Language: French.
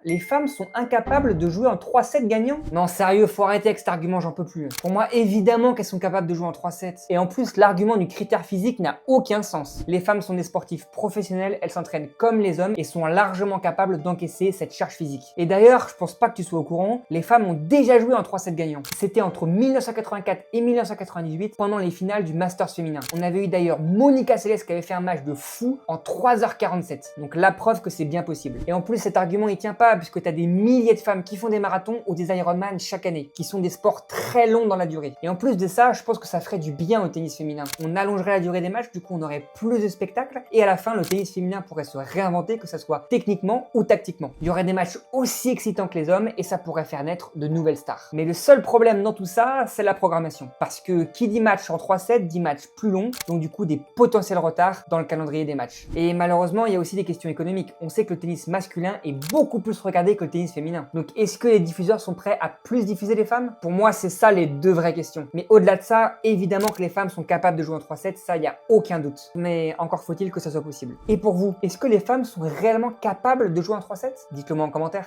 les femmes sont incapables de jouer en 3-7 gagnants? Non, sérieux, faut arrêter avec cet argument, j'en peux plus. Pour moi, évidemment qu'elles sont capables de jouer en 3-7. Et en plus, l'argument du critère physique n'a aucun sens. Les femmes sont des sportifs professionnels, elles s'entraînent comme les hommes et sont largement capables d'encaisser cette charge physique. Et d'ailleurs, je pense pas que tu sois au courant, les femmes ont déjà joué en 3-7 gagnants. C'était entre 1984 et 1998 pendant les finales du Masters féminin. On avait eu d'ailleurs Monica Seles qui avait fait un match de fou en 3h47. Donc la preuve que c'est bien possible. Et en plus, cet argument il tient pas puisque tu as des milliers de femmes qui font des marathons ou des Ironman chaque année, qui sont des sports très longs dans la durée. Et en plus de ça, je pense que ça ferait du bien au tennis féminin. On allongerait la durée des matchs, du coup on aurait plus de spectacles et à la fin le tennis féminin pourrait se réinventer, que ça soit techniquement ou tactiquement. Il y aurait des matchs aussi excitants que les hommes et ça pourrait faire naître de nouvelles stars. Mais le seul problème dans tout ça, c'est la programmation. Parce que qui dit match en 3-7 dit match plus long, donc du coup des potentiels retards dans le calendrier des matchs. Et malheureusement, il y a aussi des questions économiques. On sait que le tennis masculin est beaucoup plus regardé que le tennis féminin. Donc est-ce que les diffuseurs sont prêts à plus diffuser les femmes? Pour moi, c'est ça les deux vraies questions. Mais au-delà de ça, évidemment que les femmes sont capables de jouer en 3-7, ça y a aucun doute. Mais encore faut-il que ça soit possible. Et pour vous, est-ce que les femmes sont réellement capables de jouer en 3-7? Dites-le moi en commentaire.